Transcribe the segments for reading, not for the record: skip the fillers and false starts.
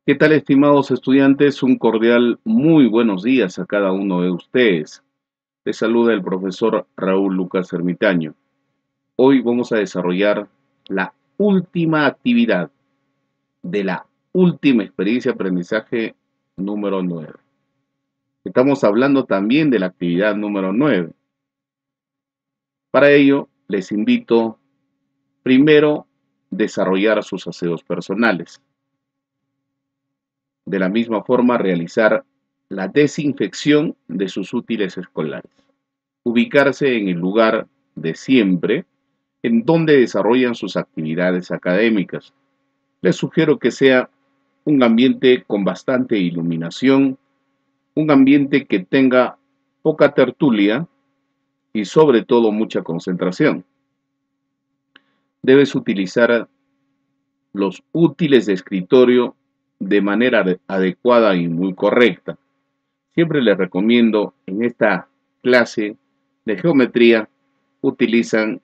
¿Qué tal, estimados estudiantes? Un cordial muy buenos días a cada uno de ustedes. Les saluda el profesor Raúl Lucas Ermitaño. Hoy vamos a desarrollar la última actividad de la última experiencia de aprendizaje número 9. Estamos hablando también de la actividad número 9. Para ello, les invito primero a desarrollar sus aseos personales. De la misma forma, realizar la desinfección de sus útiles escolares. Ubicarse en el lugar de siempre en donde desarrollan sus actividades académicas. Les sugiero que sea un ambiente con bastante iluminación, un ambiente que tenga poca tertulia y sobre todo mucha concentración. Debes utilizar los útiles de escritorio de manera adecuada y muy correcta. Siempre les recomiendo en esta clase de geometría utilizan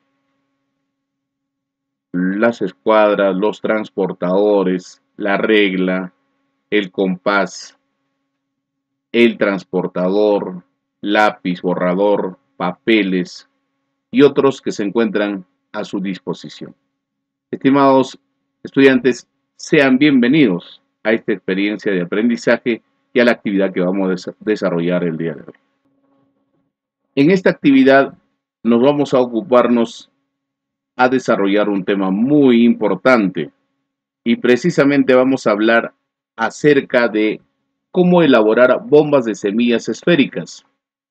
las escuadras, los transportadores, la regla, el compás, el transportador, lápiz, borrador, papeles y otros que se encuentran a su disposición. Estimados estudiantes, sean bienvenidos a esta experiencia de aprendizaje y a la actividad que vamos a desarrollar el día de hoy. En esta actividad nos vamos a ocuparnos a desarrollar un tema muy importante y precisamente vamos a hablar acerca de cómo elaborar bombas de semillas esféricas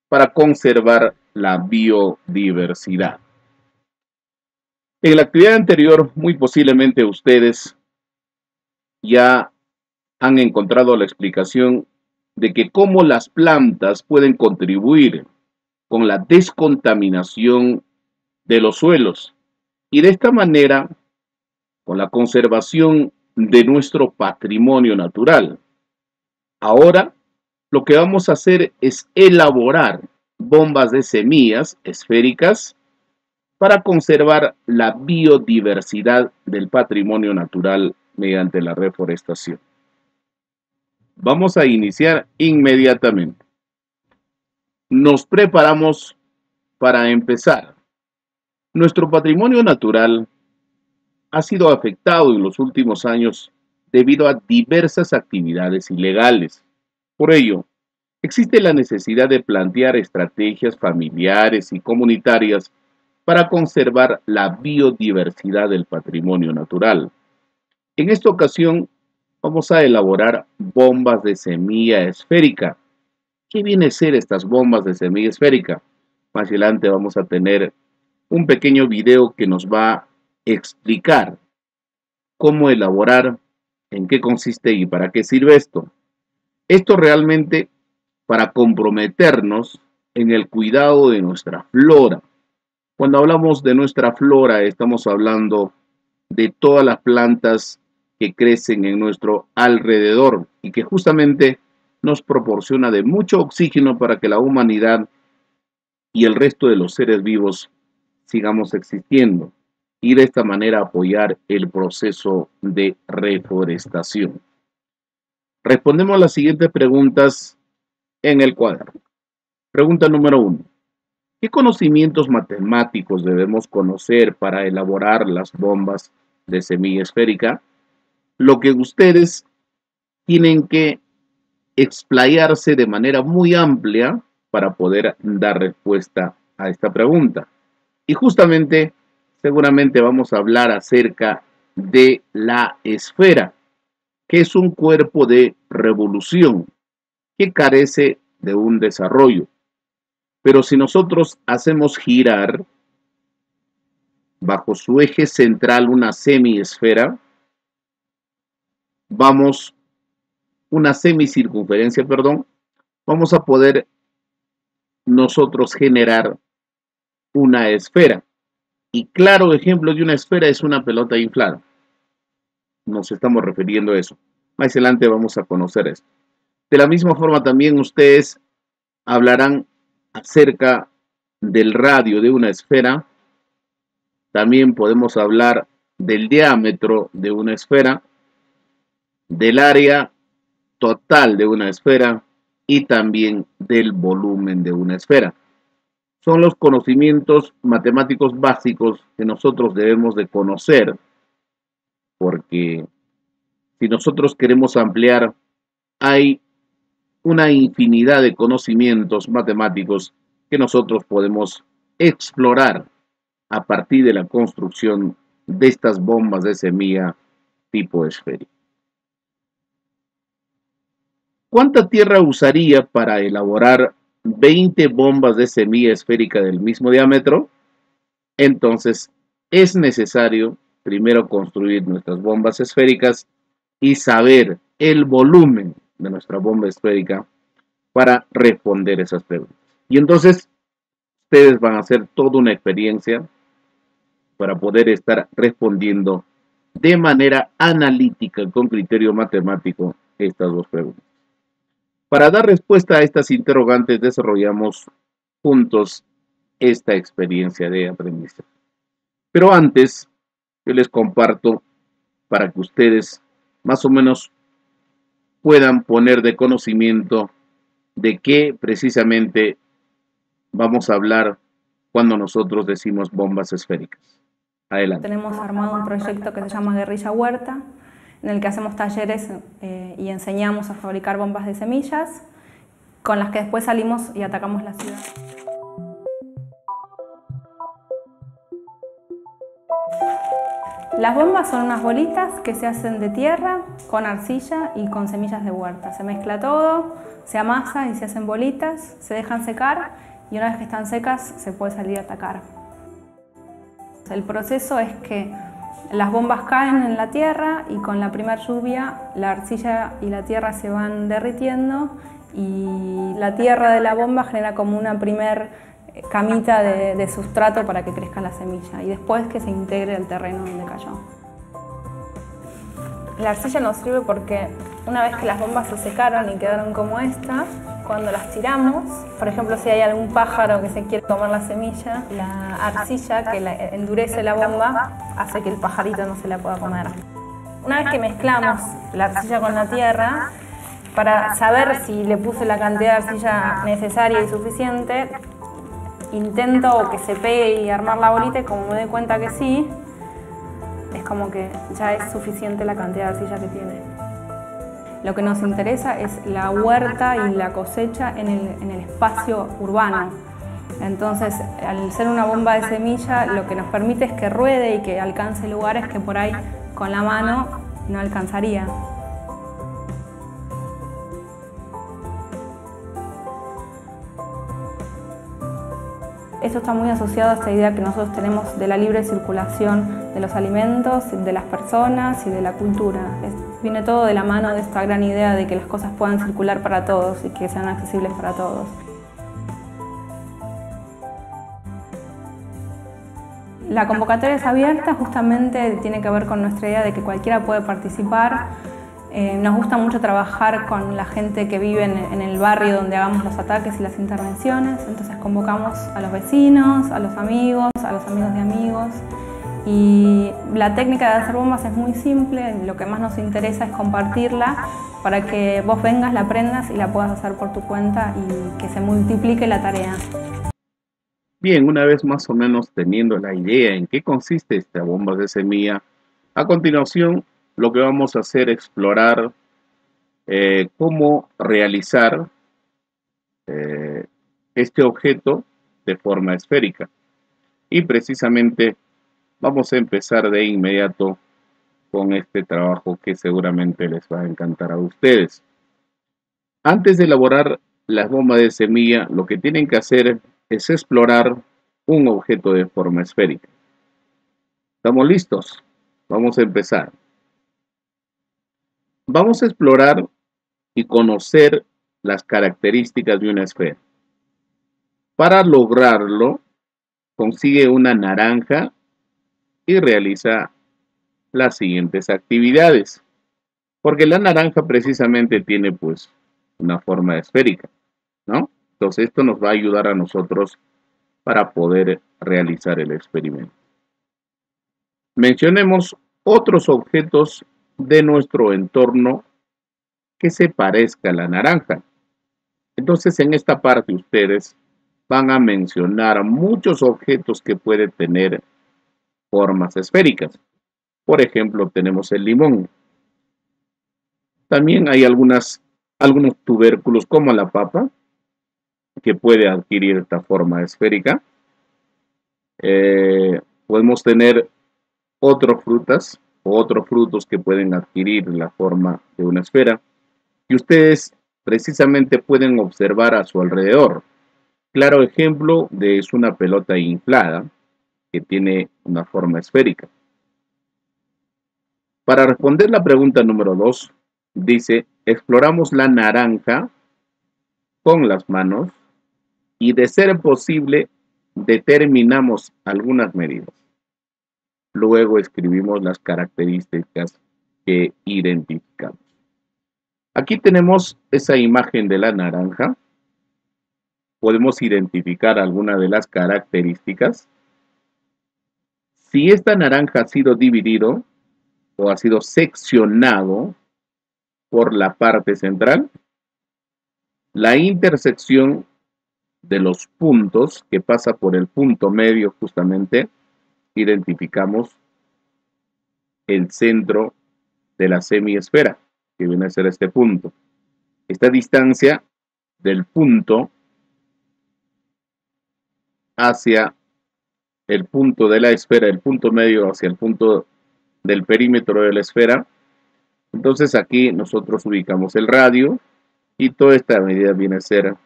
para conservar la biodiversidad. En la actividad anterior, muy posiblemente ustedes ya han encontrado la explicación de que cómo las plantas pueden contribuir con la descontaminación de los suelos y de esta manera con la conservación de nuestro patrimonio natural. Ahora, lo que vamos a hacer es elaborar bombas de semillas esféricas para conservar la biodiversidad del patrimonio natural mediante la reforestación. Vamos a iniciar inmediatamente. Nos preparamos para empezar. Nuestro patrimonio natural ha sido afectado en los últimos años debido a diversas actividades ilegales. Por ello, existe la necesidad de plantear estrategias familiares y comunitarias para conservar la biodiversidad del patrimonio natural. En esta ocasión, vamos a elaborar bombas de semilla esférica. ¿Qué viene a ser estas bombas de semilla esférica? Más adelante vamos a tener un pequeño video que nos va a explicar cómo elaborar, en qué consiste y para qué sirve esto. Esto realmente para comprometernos en el cuidado de nuestra flora. Cuando hablamos de nuestra flora, estamos hablando de todas las plantas que crecen en nuestro alrededor y que justamente nos proporciona de mucho oxígeno para que la humanidad y el resto de los seres vivos sigamos existiendo y de esta manera apoyar el proceso de reforestación. Respondemos las siguientes preguntas en el cuaderno. Pregunta número 1. ¿Qué conocimientos matemáticos debemos conocer para elaborar las bombas de semilla esférica? Lo que ustedes tienen que explayarse de manera muy amplia para poder dar respuesta a esta pregunta. Y justamente, seguramente vamos a hablar acerca de la esfera, que es un cuerpo de revolución que carece de un desarrollo. Pero si nosotros hacemos girar bajo su eje central una semiesfera, una semicircunferencia, perdón, vamos a poder nosotros generar una esfera. Y claro ejemplo de una esfera es una pelota inflada. Nos estamos refiriendo a eso. Más adelante vamos a conocer esto. De la misma forma también ustedes hablarán acerca del radio de una esfera. También podemos hablar del diámetro de una esfera, del área total de una esfera y también del volumen de una esfera. Son los conocimientos matemáticos básicos que nosotros debemos de conocer, porque si nosotros queremos ampliar, hay una infinidad de conocimientos matemáticos que nosotros podemos explorar a partir de la construcción de estas bombas de semilla tipo esférico. ¿Cuánta tierra usaría para elaborar 20 bombas de semilla esférica del mismo diámetro? Entonces, es necesario primero construir nuestras bombas esféricas y saber el volumen de nuestra bomba esférica para responder esas preguntas. Y entonces, ustedes van a hacer toda una experiencia para poder estar respondiendo de manera analítica, con criterio matemático, estas dos preguntas. Para dar respuesta a estas interrogantes, desarrollamos juntos esta experiencia de aprendizaje. Pero antes, yo les comparto para que ustedes más o menos puedan poner de conocimiento de qué precisamente vamos a hablar cuando nosotros decimos bombas esféricas. Adelante. Tenemos armado un proyecto que se llama Guerrilla Huerta, en el que hacemos talleres y enseñamos a fabricar bombas de semillas, con las que después salimos y atacamos la ciudad. Las bombas son unas bolitas que se hacen de tierra, con arcilla y con semillas de huerta. Se mezcla todo, se amasa y se hacen bolitas, se dejan secar y una vez que están secas se puede salir a atacar. El proceso es que las bombas caen en la tierra y con la primera lluvia la arcilla y la tierra se van derritiendo y la tierra de la bomba genera como una primer camita de sustrato para que crezca la semilla y después que se integre al terreno donde cayó. La arcilla nos sirve porque una vez que las bombas se secaron y quedaron como esta, cuando las tiramos, por ejemplo si hay algún pájaro que se quiere tomar la semilla, la arcilla que endurece la bomba hace que el pajarito no se la pueda comer. Una vez que mezclamos la arcilla con la tierra, para saber si le puse la cantidad de arcilla necesaria y suficiente, intento que se pegue y armar la bolita y como me doy cuenta que sí, es como que ya es suficiente la cantidad de arcilla que tiene. Lo que nos interesa es la huerta y la cosecha en el espacio urbano. Entonces, al ser una bomba de semilla, lo que nos permite es que ruede y que alcance lugares que por ahí con la mano no alcanzaría. Esto está muy asociado a esta idea que nosotros tenemos de la libre circulación de los alimentos, de las personas y de la cultura. Viene todo de la mano de esta gran idea de que las cosas puedan circular para todos y que sean accesibles para todos. La convocatoria es abierta, justamente tiene que ver con nuestra idea de que cualquiera puede participar. Nos gusta mucho trabajar con la gente que vive en el barrio donde hagamos los ataques y las intervenciones, entonces convocamos a los vecinos, a los amigos de amigos. Y la técnica de hacer bombas es muy simple, lo que más nos interesa es compartirla para que vos vengas, la aprendas y la puedas hacer por tu cuenta y que se multiplique la tarea. Bien, una vez más o menos teniendo la idea en qué consiste esta bomba de semilla, a continuación lo que vamos a hacer es explorar cómo realizar este objeto de forma esférica. Y precisamente vamos a empezar de inmediato con este trabajo que seguramente les va a encantar a ustedes. Antes de elaborar las bombas de semilla, lo que tienen que hacer es explorar un objeto de forma esférica. ¿Estamos listos? Vamos a empezar. Vamos a explorar y conocer las características de una esfera. Para lograrlo, consigue una naranja y realiza las siguientes actividades. Porque la naranja precisamente tiene pues una forma esférica, ¿no? Entonces esto nos va a ayudar a nosotros para poder realizar el experimento. Mencionemos otros objetos de nuestro entorno que se parezca a la naranja. Entonces, en esta parte ustedes van a mencionar muchos objetos que pueden tener formas esféricas. Por ejemplo, tenemos el limón. También hay algunos tubérculos como la papa que puede adquirir esta forma esférica. Podemos tener otras frutas o otros frutos que pueden adquirir la forma de una esfera. Y ustedes precisamente pueden observar a su alrededor. Claro ejemplo es una pelota inflada que tiene una forma esférica. Para responder la pregunta número 2, dice, exploramos la naranja con las manos y de ser posible determinamos algunas medidas. Luego escribimos las características que identificamos. Aquí tenemos esa imagen de la naranja. Podemos identificar algunas de las características. Si esta naranja ha sido dividido o ha sido seccionado por la parte central, la intersección de los puntos que pasa por el punto medio justamente, identificamos el centro de la semiesfera, que viene a ser este punto. Esta distancia del punto hacia el punto de la esfera, el punto medio hacia el punto del perímetro de la esfera. Entonces aquí nosotros ubicamos el radio y toda esta medida viene a ser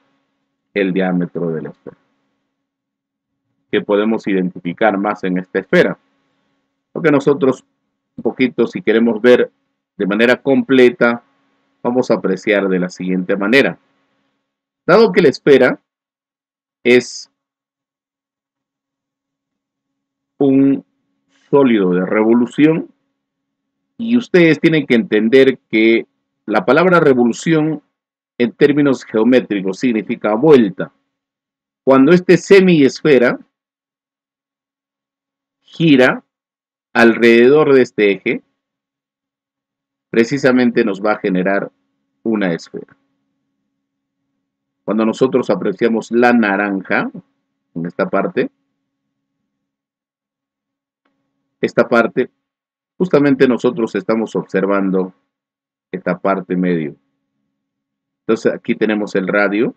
el diámetro de la esfera, que podemos identificar más en esta esfera. Porque nosotros un poquito, si queremos ver de manera completa, vamos a apreciar de la siguiente manera. Dado que la esfera es un sólido de revolución, y ustedes tienen que entender que la palabra revolución en términos geométricos significa vuelta. Cuando este semiesfera gira alrededor de este eje, precisamente nos va a generar una esfera. Cuando nosotros apreciamos la naranja, en esta parte, justamente nosotros estamos observando esta parte medio. Entonces aquí tenemos el radio,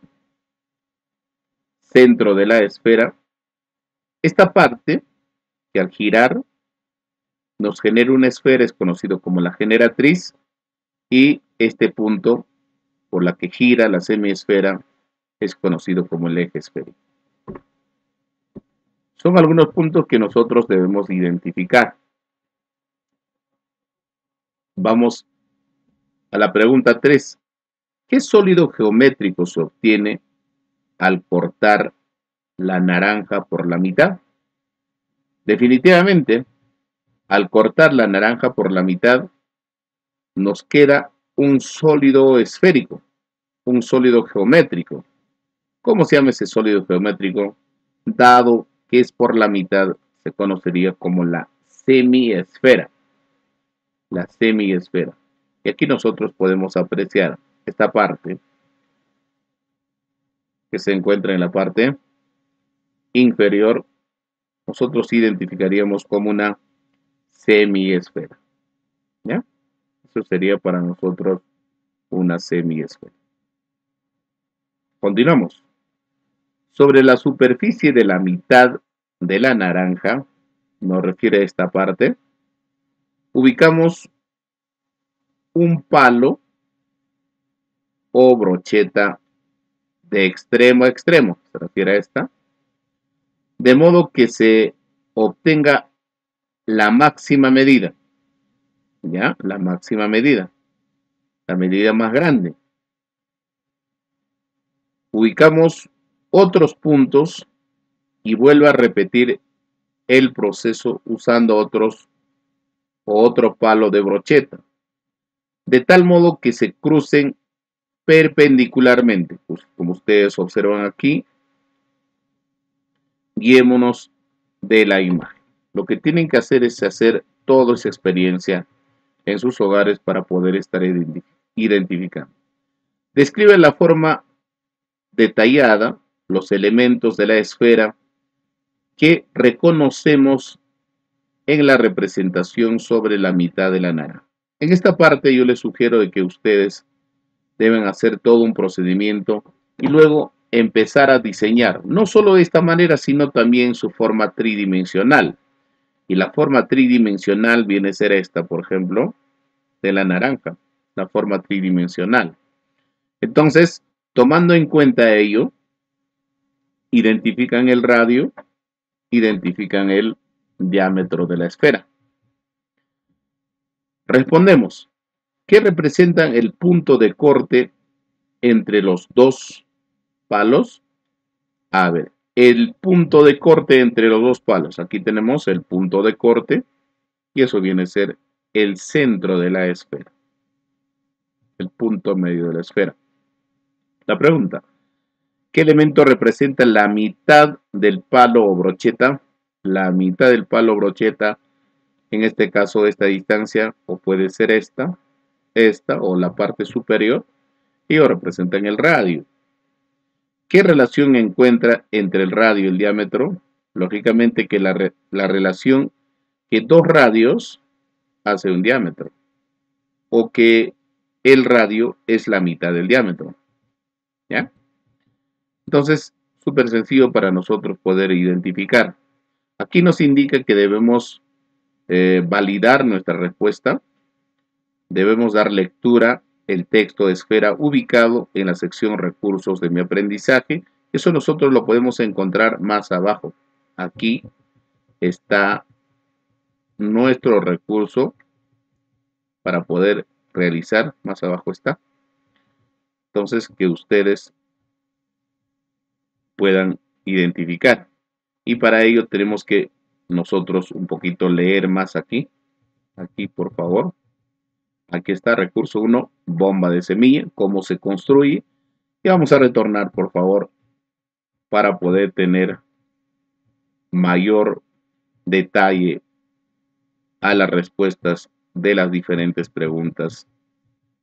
centro de la esfera. Esta parte, que al girar nos genera una esfera, es conocido como la generatriz, y este punto por la que gira la semiesfera es conocido como el eje esférico. Son algunos puntos que nosotros debemos identificar. Vamos a la pregunta 3. ¿Qué sólido geométrico se obtiene al cortar la naranja por la mitad? Definitivamente, al cortar la naranja por la mitad, nos queda un sólido esférico, un sólido geométrico. ¿Cómo se llama ese sólido geométrico? Dado que es por la mitad, se conocería como la semiesfera. La semiesfera. Y aquí nosotros podemos apreciar esta parte que se encuentra en la parte inferior. Nosotros identificaríamos como una semiesfera. ¿Ya? Eso sería para nosotros una semiesfera. Continuamos. Sobre la superficie de la mitad de la naranja, nos refiere a esta parte, ubicamos un palo o brocheta de extremo a extremo, se refiere a esta, de modo que se obtenga la máxima medida, ¿ya? La máxima medida, la medida más grande. Ubicamos otros puntos y vuelve a repetir el proceso usando otro palo de brocheta, de tal modo que se crucen perpendicularmente, pues, como ustedes observan aquí. Guiémonos de la imagen. Lo que tienen que hacer es hacer toda esa experiencia en sus hogares para poder estar identificando. Describe la forma detallada los elementos de la esfera que reconocemos en la representación sobre la mitad de la naranja. En esta parte yo les sugiero de que ustedes deben hacer todo un procedimiento y luego empezar a diseñar, no solo de esta manera, sino también su forma tridimensional. Y la forma tridimensional viene a ser esta, por ejemplo, de la naranja, la forma tridimensional. Entonces, tomando en cuenta ello, identifican el radio, identifican el diámetro de la esfera. Respondemos, ¿qué representan el punto de corte entre los dos palos? A ver, el punto de corte entre los dos palos. Aquí tenemos el punto de corte y eso viene a ser el centro de la esfera. El punto medio de la esfera. La pregunta, ¿qué elemento representa la mitad del palo o brocheta? La mitad del palo o brocheta, en este caso esta distancia, o puede ser esta o la parte superior, y representan el radio. ¿Qué relación encuentra entre el radio y el diámetro? Lógicamente que la relación que dos radios hace un diámetro, o que el radio es la mitad del diámetro. ¿Ya? Entonces, súper sencillo para nosotros poder identificar. Aquí nos indica que debemos validar nuestra respuesta. Debemos dar lectura el texto de esfera ubicado en la sección recursos de mi aprendizaje. Eso nosotros lo podemos encontrar más abajo. Aquí está nuestro recurso para poder realizar. Más abajo está. Entonces, que ustedes puedan identificar. Y para ello tenemos que nosotros un poquito leer más aquí. Aquí, por favor. Aquí está, recurso 1, bomba de semilla, cómo se construye. Y vamos a retornar, por favor, para poder tener mayor detalle a las respuestas de las diferentes preguntas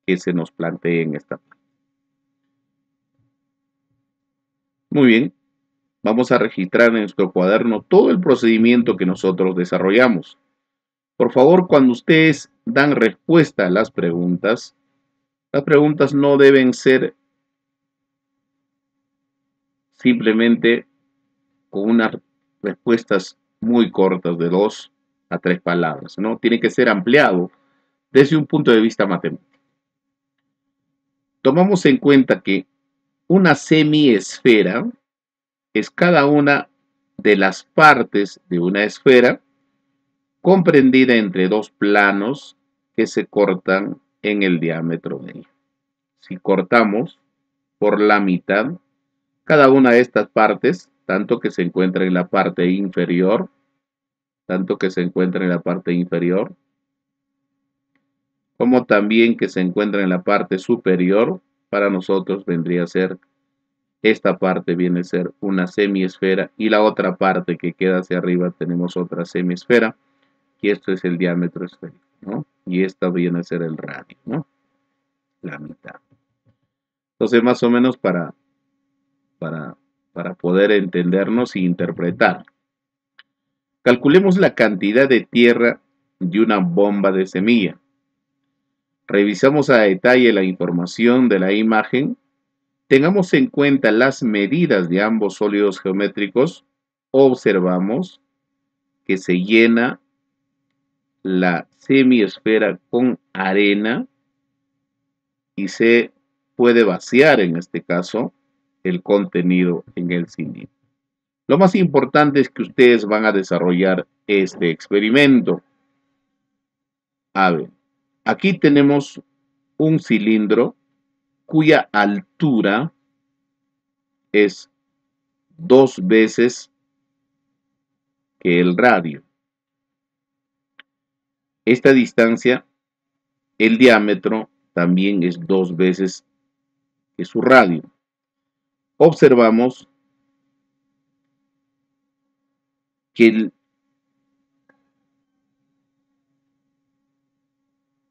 que se nos planteen en esta parte. Muy bien, vamos a registrar en nuestro cuaderno todo el procedimiento que nosotros desarrollamos. Por favor, cuando ustedes dan respuesta a las preguntas no deben ser simplemente con unas respuestas muy cortas de 2 a 3 palabras, ¿no? Tiene que ser ampliado desde un punto de vista matemático. Tomamos en cuenta que una semiesfera es cada una de las partes de una esfera comprendida entre dos planos que se cortan en el diámetro de ella. Si cortamos por la mitad cada una de estas partes, tanto que se encuentra en la parte inferior, como también que se encuentra en la parte superior, para nosotros vendría a ser, esta parte viene a ser una semiesfera y la otra parte que queda hacia arriba tenemos otra semiesfera y esto es el diámetro esférico, ¿no? Y esta viene a ser el radio, ¿no? La mitad. Entonces más o menos para poder entendernos e interpretar. Calculemos la cantidad de tierra de una bomba de semilla. Revisamos a detalle la información de la imagen. Tengamos en cuenta las medidas de ambos sólidos geométricos. Observamos que se llena la semiesfera con arena y se puede vaciar, en este caso, el contenido en el cilindro. Lo más importante es que ustedes van a desarrollar este experimento. A ver, aquí tenemos un cilindro cuya altura es 2 veces que el radio. Esta distancia, el diámetro, también es 2 veces que su radio. Observamos que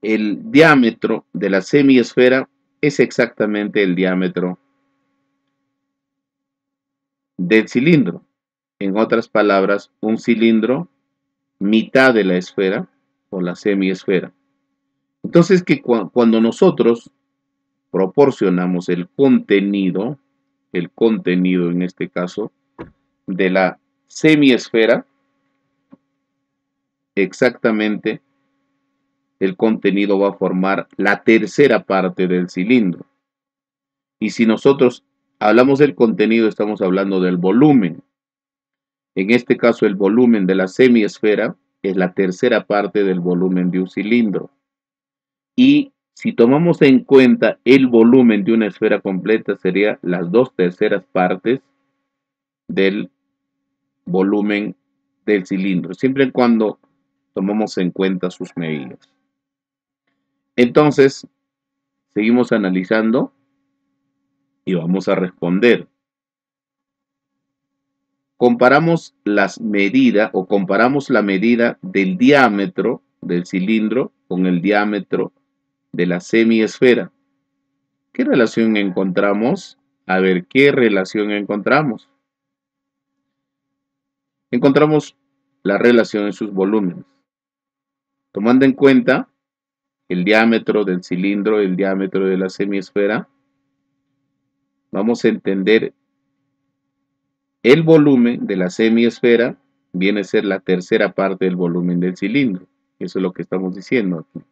el diámetro de la semiesfera es exactamente el diámetro del cilindro. En otras palabras, un cilindro, mitad de la esfera o la semiesfera. Entonces, cuando nosotros proporcionamos el contenido en este caso, de la semiesfera, exactamente el contenido va a formar la tercera parte del cilindro. Y si nosotros hablamos del contenido, estamos hablando del volumen. En este caso, el volumen de la semiesfera es la tercera parte del volumen de un cilindro. Y si tomamos en cuenta el volumen de una esfera completa, sería las 2/3 partes del volumen del cilindro, siempre y cuando tomamos en cuenta sus medidas. Entonces, seguimos analizando y vamos a responder. Comparamos las medidas o comparamos la medida del diámetro del cilindro con el diámetro de la semiesfera. ¿Qué relación encontramos? A ver, ¿qué relación encontramos? Encontramos la relación en sus volúmenes. Tomando en cuenta el diámetro del cilindro, el diámetro de la semiesfera, vamos a entender el volumen de la semiesfera viene a ser la tercera parte del volumen del cilindro. Eso es lo que estamos diciendo aquí.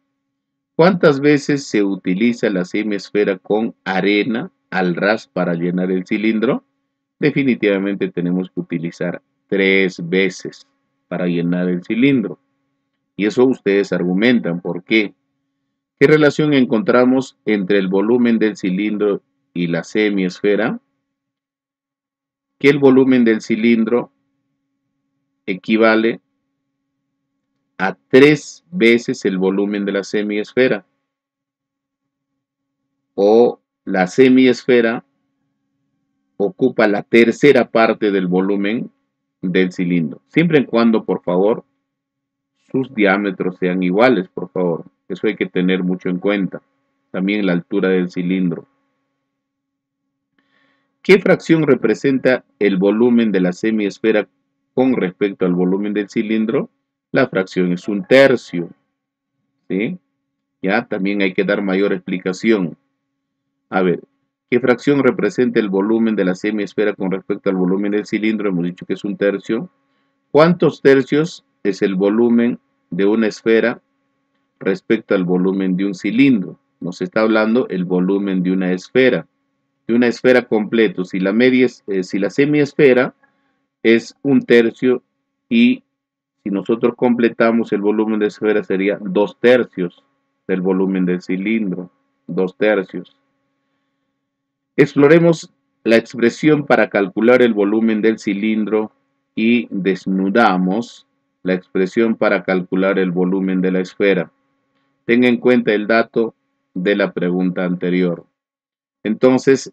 ¿Cuántas veces se utiliza la semiesfera con arena al ras para llenar el cilindro? Definitivamente tenemos que utilizar 3 veces para llenar el cilindro. Y eso ustedes argumentan. ¿Por qué? ¿Qué relación encontramos entre el volumen del cilindro y la semiesfera? Que el volumen del cilindro equivale a 3 veces el volumen de la semiesfera. O la semiesfera ocupa la tercera parte del volumen del cilindro. Siempre y cuando, por favor, sus diámetros sean iguales, por favor. Eso hay que tener mucho en cuenta. También la altura del cilindro. ¿Qué fracción representa el volumen de la semiesfera con respecto al volumen del cilindro? La fracción es 1/3. ¿Sí? Ya, también hay que dar mayor explicación. A ver, ¿qué fracción representa el volumen de la semiesfera con respecto al volumen del cilindro? Hemos dicho que es 1/3. ¿Cuántos tercios es el volumen de una esfera respecto al volumen de un cilindro? Nos está hablando el volumen de una esfera completo. Si la semiesfera es 1/3 y si nosotros completamos el volumen de esfera sería 2/3 del volumen del cilindro. 2/3. Exploremos la expresión para calcular el volumen del cilindro y desnudamos la expresión para calcular el volumen de la esfera. Tenga en cuenta el dato de la pregunta anterior. Entonces,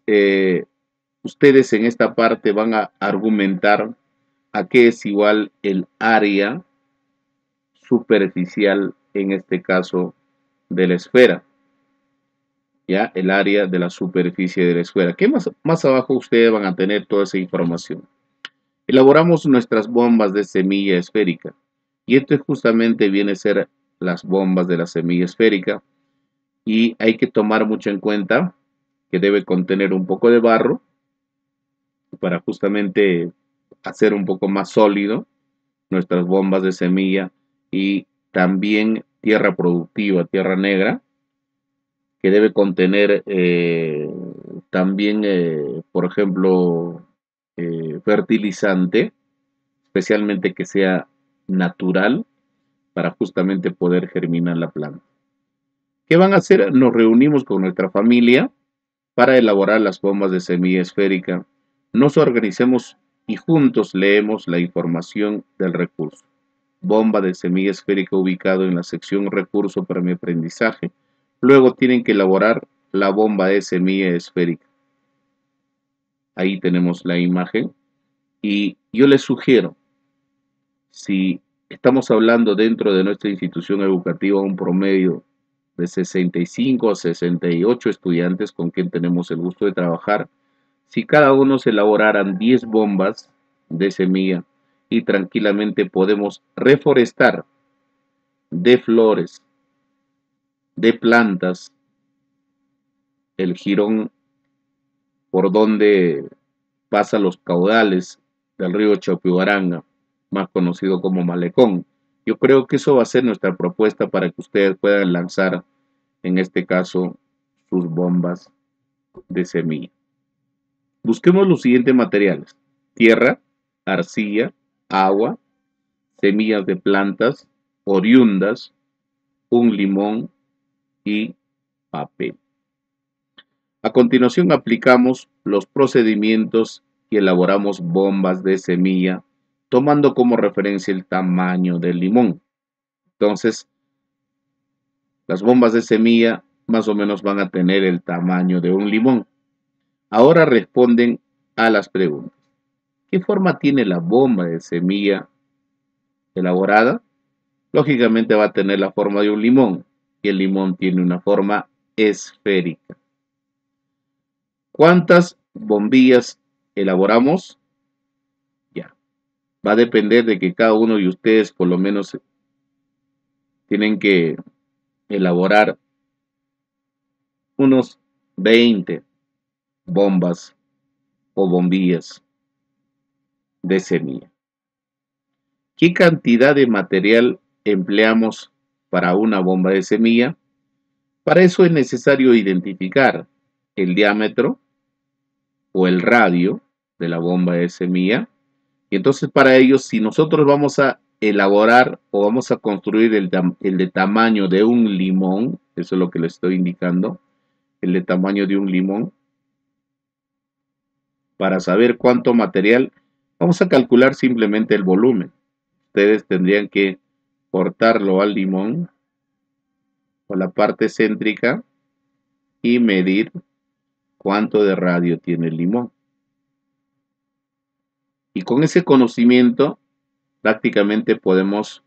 ustedes en esta parte van a argumentar a qué es igual el área superficial, en este caso, de la esfera. ¿Ya? El área de la superficie de la esfera. ¿Qué más abajo ustedes van a tener toda esa información? Elaboramos nuestras bombas de semilla esférica. Y esto justamente viene a ser las bombas de la semilla esférica. Y hay que tomar mucho en cuenta que debe contener un poco de barro para justamente hacer un poco más sólido nuestras bombas de semilla, y también tierra productiva, tierra negra, que debe contener también, por ejemplo, fertilizante, especialmente que sea natural, para justamente poder germinar la planta. ¿Qué van a hacer? Nos reunimos con nuestra familia para elaborar las bombas de semilla esférica. Nos organicemos y juntos leemos la información del recurso. Bomba de semilla esférica ubicado en la sección recurso para mi aprendizaje. Luego tienen que elaborar la bomba de semilla esférica. Ahí tenemos la imagen. Y yo les sugiero, si estamos hablando dentro de nuestra institución educativa un promedio de 65 a 68 estudiantes con quien tenemos el gusto de trabajar, si cada uno se elaboraran 10 bombas de semilla y tranquilamente podemos reforestar de flores, de plantas, el jirón por donde pasan los caudales del río Chaupihuaranga, más conocido como Malecón. Yo creo que eso va a ser nuestra propuesta para que ustedes puedan lanzar, en este caso, sus bombas de semilla. Busquemos los siguientes materiales: tierra, arcilla, agua, semillas de plantas oriundas, un limón y papel. A continuación aplicamos los procedimientos y elaboramos bombas de semilla tomando como referencia el tamaño del limón. Entonces, las bombas de semilla más o menos van a tener el tamaño de un limón. Ahora responden a las preguntas. ¿Qué forma tiene la bomba de semilla elaborada? Lógicamente va a tener la forma de un limón y el limón tiene una forma esférica. ¿Cuántas bombillas elaboramos? Ya. Va a depender de que cada uno de ustedes por lo menos tienen que elaborar unos 20 bombas o bombillas de semilla. ¿Qué cantidad de material empleamos para una bomba de semilla? Para eso es necesario identificar el diámetro o el radio de la bomba de semilla. Y entonces para ello, si nosotros vamos a elaborar o vamos a construir el de tamaño de un limón, eso es lo que les estoy indicando, el de tamaño de un limón, para saber cuánto material, vamos a calcular simplemente el volumen. Ustedes tendrían que cortarlo al limón o la parte céntrica y medir cuánto de radio tiene el limón. Y con ese conocimiento prácticamente podemos